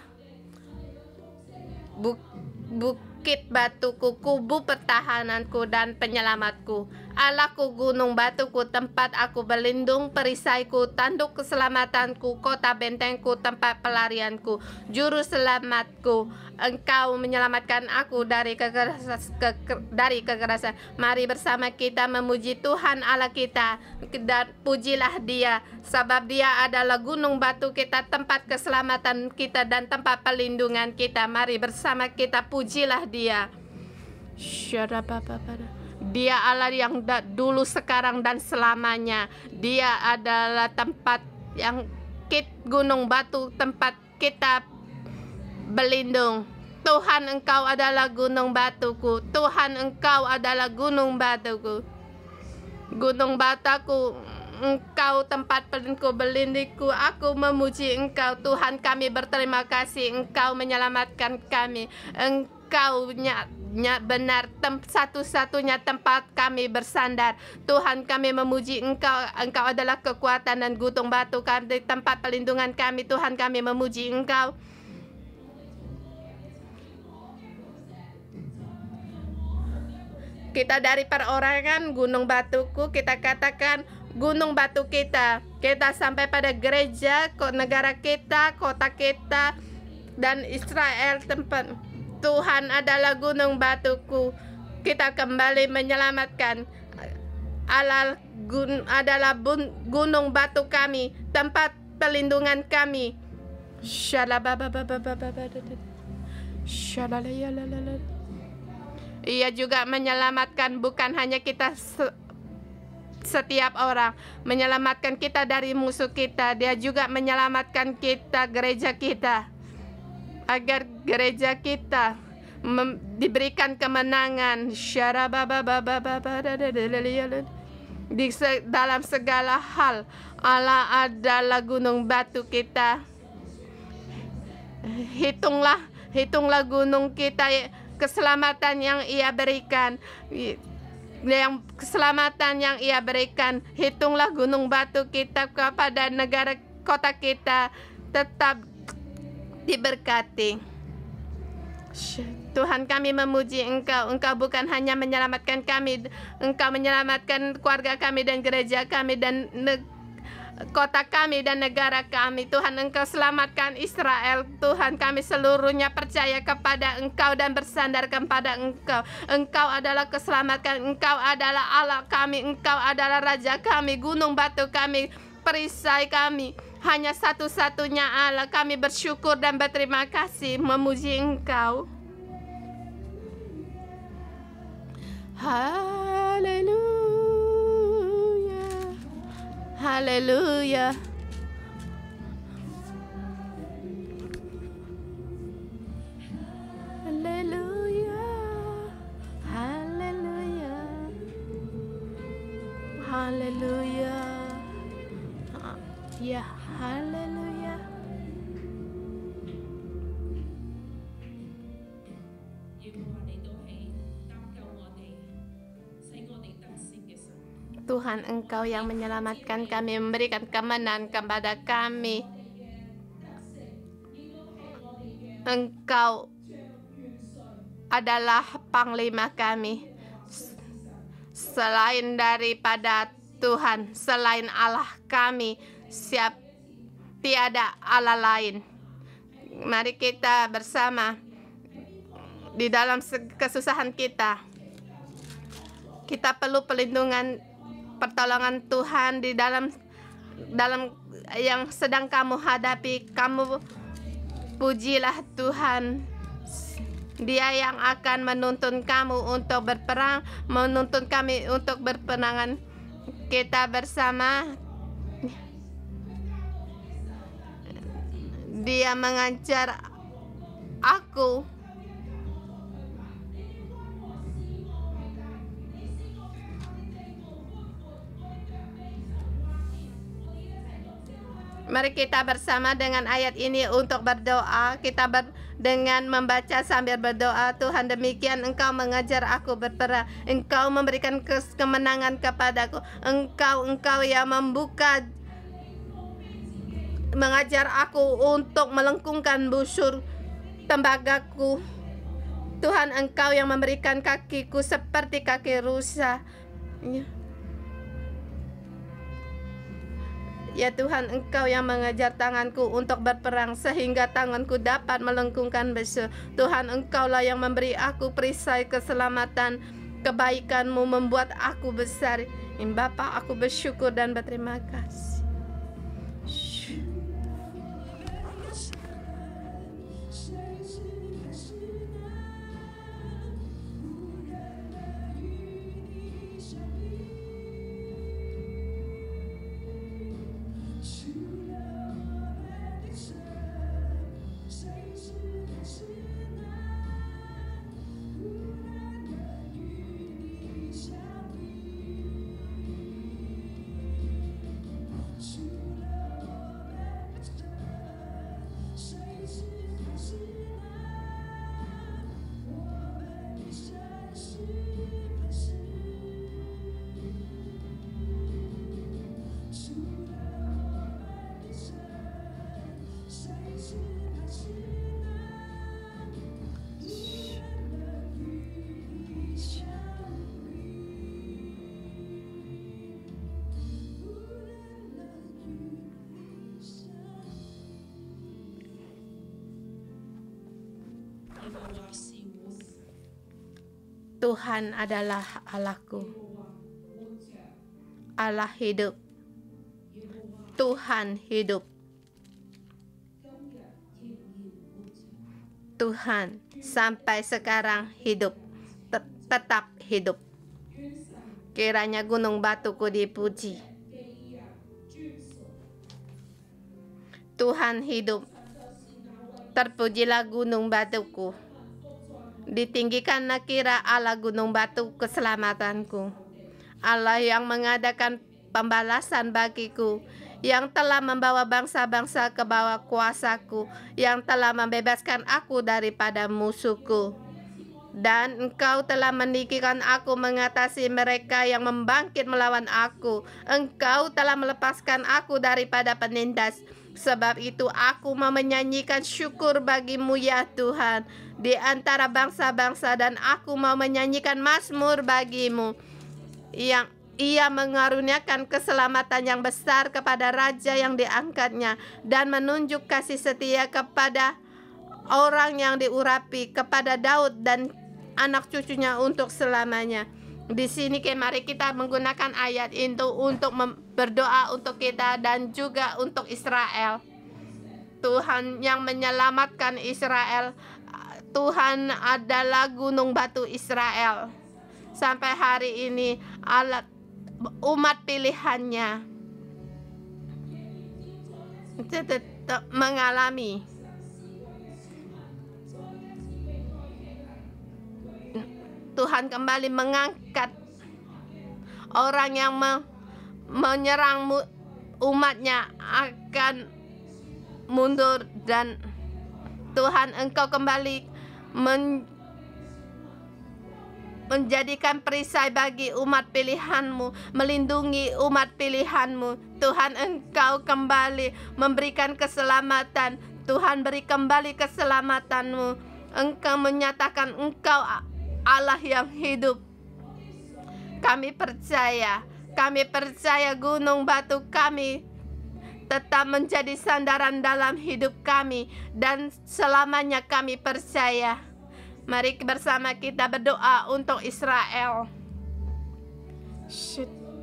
bukit batuku, kubu pertahananku dan penyelamatku. Allahku, gunung batuku, tempat aku berlindung, perisaiku, tanduk keselamatanku, kota bentengku, tempat pelarianku, juru selamatku. Engkau menyelamatkan aku dari kekerasan. Mari bersama kita memuji Tuhan Allah kita, dan pujilah Dia, sebab Dia adalah gunung batu kita, tempat keselamatan kita dan tempat perlindungan kita. Mari bersama kita pujilah Dia. Dia Allah yang dulu, sekarang, dan selamanya. Dia adalah tempat yang gunung batu, tempat kita berlindung. Tuhan, Engkau adalah gunung batuku. Tuhan, Engkau adalah gunung batuku. Gunung bataku, Engkau tempat berlindungku. Aku memuji Engkau. Tuhan, kami berterima kasih. Engkau menyelamatkan kami. Engkau benar satu-satunya tempat kami bersandar. Tuhan, kami memuji Engkau. Engkau adalah kekuatan dan gunung batu kami, tempat perlindungan kami. Tuhan, kami memuji Engkau. Kita dari perorangan gunung batuku, kita katakan gunung batu kita. Kita sampai pada gereja, negara kita, kota kita, dan Israel tempat. Tuhan adalah gunung batuku. Kita kembali menyelamatkan. Allah adalah gunung batu kami, tempat perlindungan kami. Ia juga menyelamatkan bukan hanya kita, setiap orang, menyelamatkan kita dari musuh kita. Dia juga menyelamatkan kita, gereja kita, agar gereja kita diberikan kemenangan di dalam segala hal. Allah adalah gunung batu kita. Hitunglah gunung kita, keselamatan yang Ia berikan, keselamatan yang Ia berikan. Hitunglah gunung batu kita kepada negara kota kita, tetap diberkati. Tuhan, kami memuji Engkau. Engkau bukan hanya menyelamatkan kami, Engkau menyelamatkan keluarga kami dan gereja kami dan kota kami dan negara kami. Tuhan, Engkau selamatkan Israel. Tuhan, kami seluruhnya percaya kepada Engkau dan bersandar kepada Engkau. Engkau adalah keselamatan, Engkau adalah Allah kami, Engkau adalah Raja kami, gunung batu kami, perisai kami. Hanya satu-satunya Allah. Kami bersyukur dan berterima kasih, memuji Engkau. Haleluya, haleluya. Haleluya, haleluya, haleluya. Ya, haleluya. Tuhan, Engkau yang menyelamatkan kami, memberikan kemenangan kepada kami. Engkau adalah panglima kami. Selain daripada Tuhan, selain Allah kami, tiada Allah lain. Mari kita bersama di dalam kesusahan kita. Kita perlu perlindungan, pertolongan Tuhan di dalam yang sedang kamu hadapi. Kamu pujilah Tuhan. Dia yang akan menuntun kamu untuk berperang, menuntun kami untuk berpenangan. Kita bersama. Dia mengajar aku. Mari kita bersama dengan ayat ini untuk berdoa. Kita dengan membaca sambil berdoa. Tuhan, demikian Engkau mengajar aku berperang. Engkau memberikan kemenangan kepadaku. Engkau yang membuka mengajar aku untuk melengkungkan busur tembagaku. Tuhan, Engkau yang memberikan kakiku seperti kaki rusa. Ya Tuhan, Engkau yang mengajar tanganku untuk berperang sehingga tanganku dapat melengkungkan busur. Tuhan, Engkaulah yang memberi aku perisai keselamatan. Kebaikan-Mu membuat aku besar. Bapa, aku bersyukur dan berterima kasih. Tuhan adalah Allahku, Allah hidup, Tuhan hidup, Tuhan sampai sekarang hidup, tetap hidup. Kiranya gunung batuku dipuji. Tuhan hidup, terpujilah gunung batuku. Ditinggikanlah kira Allah gunung batu keselamatanku. Allah yang mengadakan pembalasan bagiku, yang telah membawa bangsa-bangsa ke bawah kuasaku, yang telah membebaskan aku daripada musuhku. Dan Engkau telah meninggikan aku mengatasi mereka yang membangkit melawan aku. Engkau telah melepaskan aku daripada penindas. Sebab itu aku mau menyanyikan syukur bagi-Mu ya Tuhan di antara bangsa-bangsa, dan aku mau menyanyikan mazmur bagi-Mu, yang Ia mengaruniakan keselamatan yang besar kepada raja yang diangkatnya, dan menunjuk kasih setia kepada orang yang diurapi, kepada Daud dan anak cucunya untuk selamanya. Di sini mari kita menggunakan ayat itu untuk berdoa untuk kita dan juga untuk Israel. Tuhan yang menyelamatkan Israel. Tuhan adalah gunung batu Israel. Sampai hari ini Allah, umat pilihannya tetap mengalami Tuhan kembali mengangkat orang yang menyerang umatnya akan mundur, dan Tuhan Engkau kembali menjadikan perisai bagi umat pilihan-Mu, melindungi umat pilihan-Mu. Tuhan Engkau kembali memberikan keselamatan. Tuhan beri kembali keselamatan-Mu. Engkau menyatakan Engkau Allah yang hidup. Kami percaya gunung batu kami tetap menjadi sandaran dalam hidup kami, dan selamanya kami percaya. Mari bersama kita berdoa untuk Israel.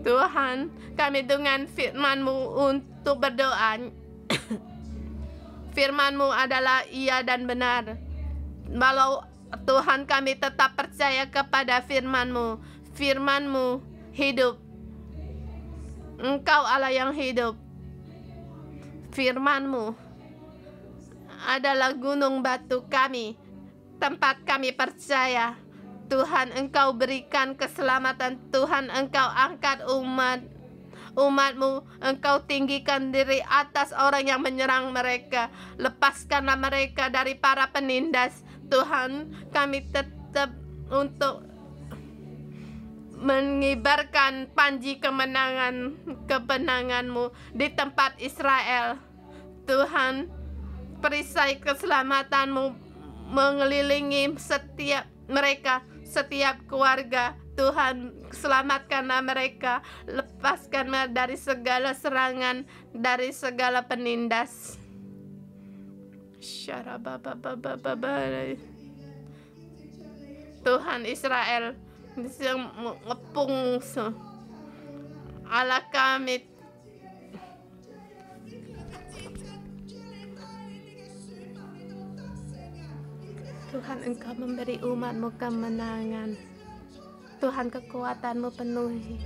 Tuhan, kami dengan firman-Mu untuk berdoa. Firman-Mu adalah iya dan benar. Walau Tuhan, kami tetap percaya kepada firman-Mu. Firman-Mu hidup. Engkau Allah yang hidup. Firman-Mu adalah gunung batu kami, tempat kami percaya. Tuhan, Engkau berikan keselamatan. Tuhan, Engkau angkat umat-Mu. Engkau tinggikan diri atas orang yang menyerang mereka. Lepaskanlah mereka dari para penindas. Tuhan, kami tetap untuk mengibarkan panji kemenangan, kebenangan-Mu di tempat Israel. Tuhan, perisai keselamatan-Mu mengelilingi setiap mereka, setiap keluarga. Tuhan, selamatkanlah mereka, lepaskanlah dari segala serangan, dari segala penindas. Tuhan Israel mengepung Allah kami. Tuhan, Engkau memberi umat-Mu kemenangan. Tuhan, kekuatan-Mu penuhi.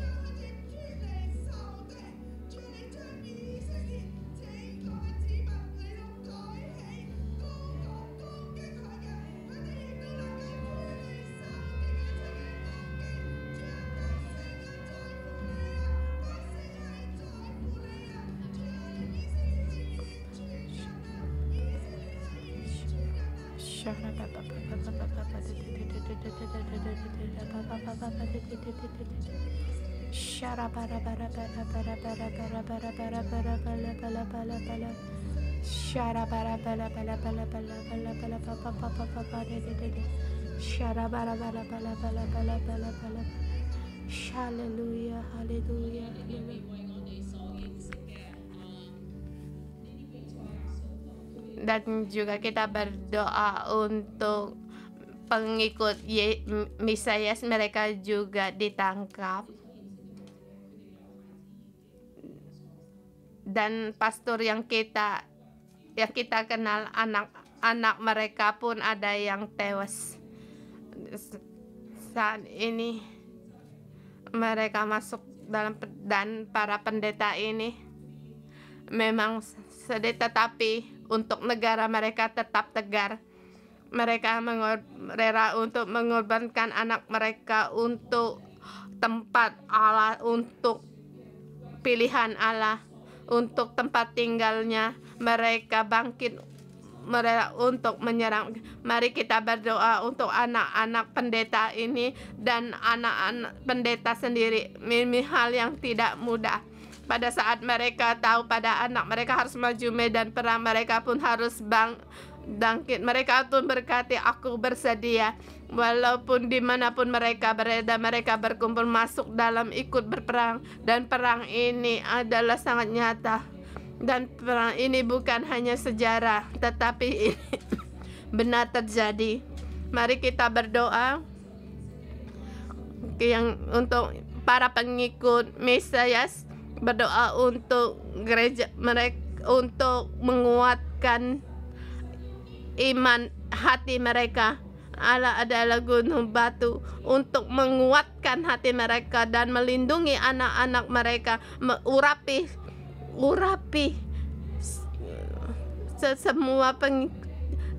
Haleluya, haleluya. Dan juga kita berdoa untuk pengikut Mesias, mereka juga ditangkap. Dan pastor yang kita kenal, anak-anak mereka pun ada yang tewas. Saat ini mereka masuk dalam, dan para pendeta ini memang sedih, tetapi untuk negara mereka tetap tegar. Mereka rela untuk mengorbankan anak mereka untuk tempat Allah, untuk pilihan Allah, untuk tempat tinggalnya. Mereka bangkit, mereka untuk menyerang. Mari kita berdoa untuk anak-anak pendeta ini dan anak-anak pendeta sendiri. Ini hal yang tidak mudah. Pada saat mereka tahu pada anak mereka harus maju medan perang, mereka pun harus bangkit. Mereka pun berkata, aku bersedia. Walaupun dimanapun mereka berada, mereka berkumpul masuk dalam ikut berperang. Dan perang ini adalah sangat nyata. Dan perang ini bukan hanya sejarah, tetapi ini benar terjadi. Mari kita berdoa yang untuk para pengikut Mesias, berdoa untuk gereja mereka, untuk menguatkan iman hati mereka. Allah adalah gunung batu untuk menguatkan hati mereka dan melindungi anak-anak mereka, urapi semua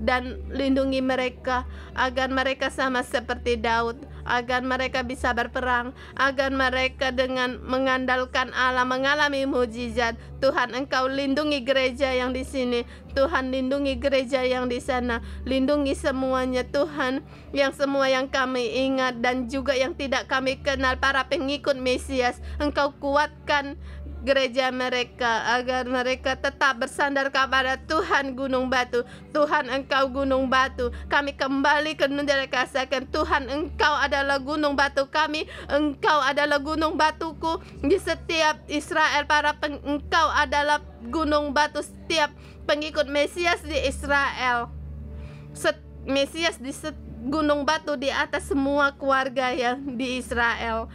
dan lindungi mereka agar mereka sama seperti Daud, agar mereka bisa berperang, agar mereka dengan mengandalkan Allah mengalami mujizat. Tuhan, Engkau lindungi gereja yang di sini. Tuhan, lindungi gereja yang di sana. Lindungi semuanya Tuhan, yang semua yang kami ingat dan juga yang tidak kami kenal, para pengikut Mesias. Engkau kuatkan gereja mereka agar mereka tetap bersandar kepada Tuhan gunung batu. Tuhan, Engkau gunung batu. Kami kembali ke mereka katakan, Tuhan, Engkau adalah gunung batu kami. Engkau adalah gunung batuku di setiap Israel. Engkau adalah gunung batu setiap pengikut Mesias di Israel. Mesias di gunung batu di atas semua keluarga yang di Israel.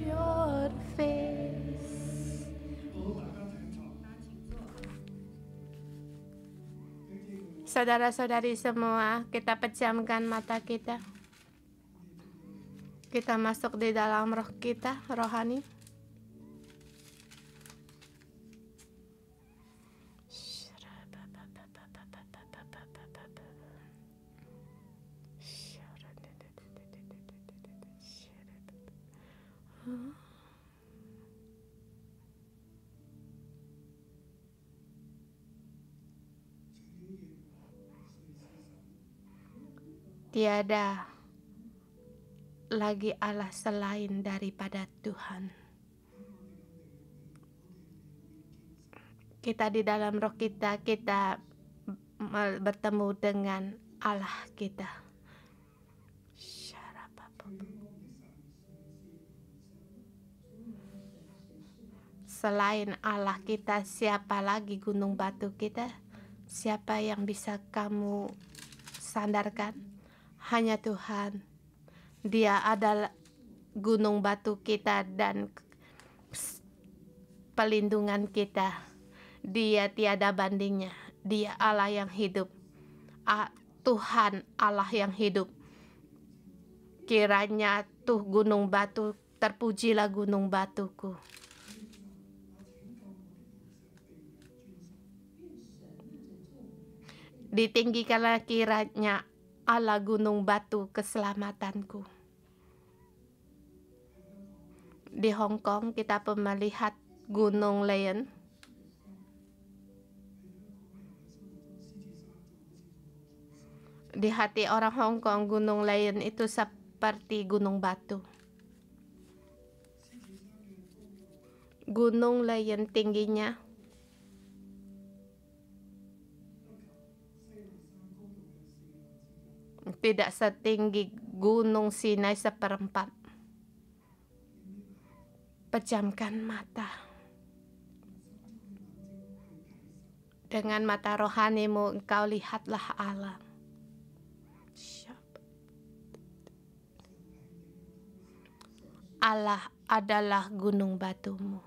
Your face. Saudara-saudari semua, kita pejamkan mata kita. Kita masuk di dalam roh kita, rohani. Tiada lagi Allah selain daripada Tuhan. Kita di dalam roh kita bertemu dengan Allah kita. Selain Allah kita, siapa lagi gunung batu kita? Siapa yang bisa kamu sandarkan? Hanya Tuhan. Dia adalah gunung batu kita dan pelindungan kita. Dia tiada bandingnya. Dia Allah yang hidup. Tuhan Allah yang hidup. Kiranya tuh gunung batu, terpujilah gunung batuku. Ditinggikanlah kiranya Allah gunung batu keselamatanku. Di Hong Kong kita pun melihat Gunung Leon. Di hati orang Hong Kong, Gunung Leon itu seperti gunung batu. Gunung Leon tingginya tidak setinggi Gunung Sinai seperempat. Pejamkan mata. Dengan mata rohanimu engkau lihatlah Allah. Allah adalah gunung batumu.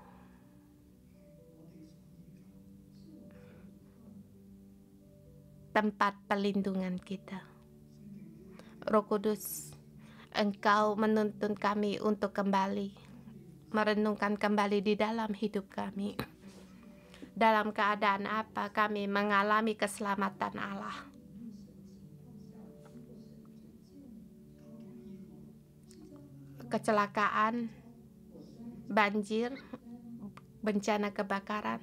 Tempat pelindungan kita. Roh Kudus, engkau menuntun kami untuk kembali, merenungkan kembali di dalam hidup kami. Dalam keadaan apa kami mengalami keselamatan Allah. Kecelakaan, banjir, bencana kebakaran.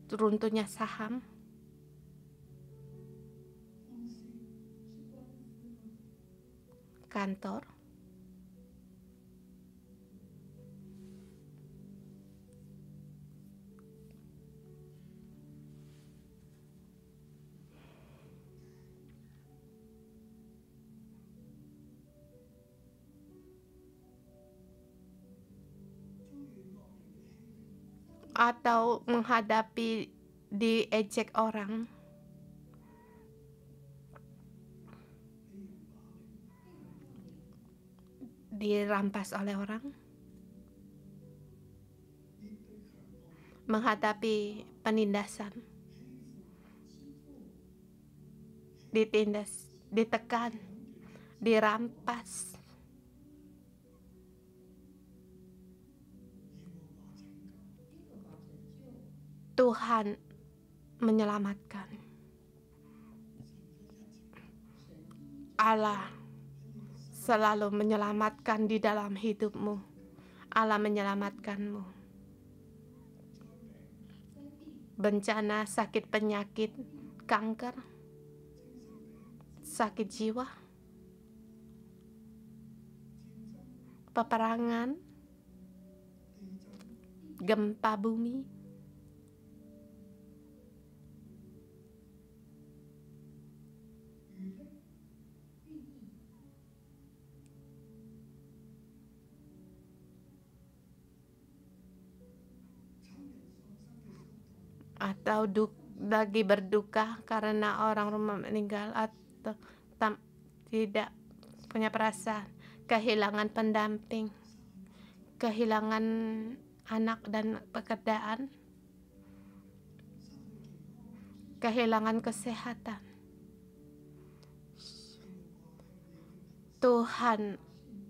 Runtuhnya saham. Kantor. Atau menghadapi diejek orang. Dirampas oleh orang. Menghadapi penindasan. Ditindas, ditekan, dirampas. Tuhan menyelamatkan. Allah selalu menyelamatkan di dalam hidupmu. Allah menyelamatkanmu. Bencana, sakit penyakit, kanker, sakit jiwa, peperangan, gempa bumi, atau lagi berduka karena orang rumah meninggal atau tidak punya perasaan, kehilangan pendamping, kehilangan anak dan pekerjaan, kehilangan kesehatan. Tuhan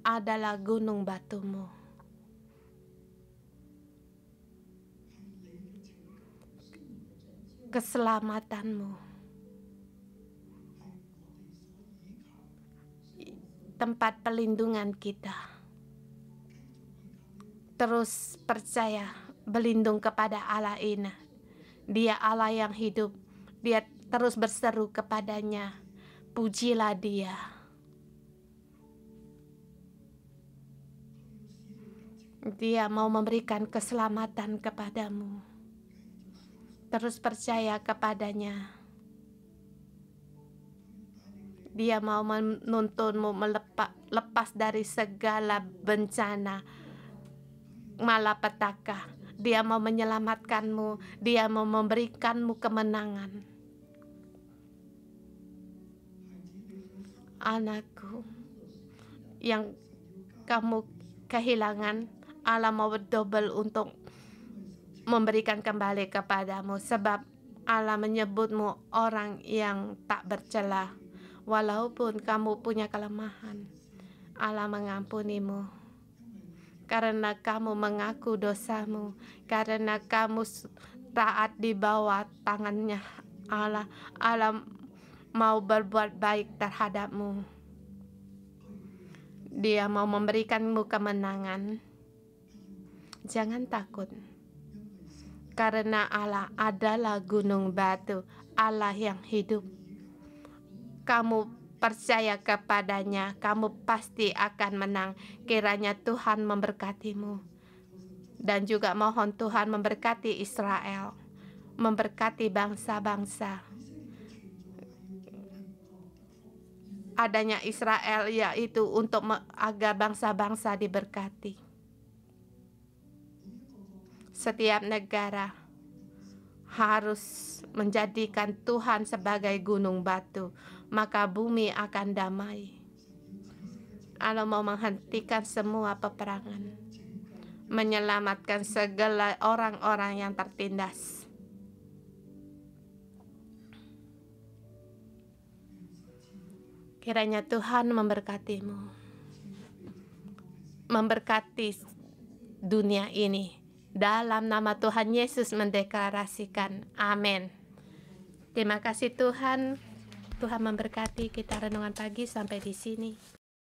adalah gunung batumu. Keselamatanmu, tempat pelindungan kita. Terus percaya, berlindung kepada Allah ini. Dia Allah yang hidup. Dia terus berseru kepadanya. Pujilah Dia. Dia mau memberikan keselamatan kepadamu. Terus percaya kepadanya. Dia mau menuntunmu lepas dari segala bencana, malapetaka. Dia mau menyelamatkanmu. Dia mau memberikanmu kemenangan. Anakku, yang kamu kehilangan, Allah mau berdobel untuk memberikan kembali kepadamu, sebab Allah menyebutmu orang yang tak bercela. Walaupun kamu punya kelemahan, Allah mengampunimu karena kamu mengaku dosamu, karena kamu taat di bawah tangannya Allah. Allah mau berbuat baik terhadapmu. Dia mau memberikanmu kemenangan. Jangan takut, karena Allah adalah gunung batu, Allah yang hidup. Kamu percaya kepadanya, kamu pasti akan menang. Kiranya Tuhan memberkatimu. Dan juga mohon Tuhan memberkati Israel, memberkati bangsa-bangsa. Adanya Israel yaitu untuk agar bangsa-bangsa diberkati. Setiap negara harus menjadikan Tuhan sebagai gunung batu, maka bumi akan damai. Allah mau menghentikan semua peperangan, menyelamatkan segala orang-orang yang tertindas. Kiranya Tuhan memberkatimu, memberkati dunia ini. Dalam nama Tuhan Yesus mendeklarasikan, amin. Terima kasih Tuhan. Tuhan memberkati kita renungan pagi sampai di sini.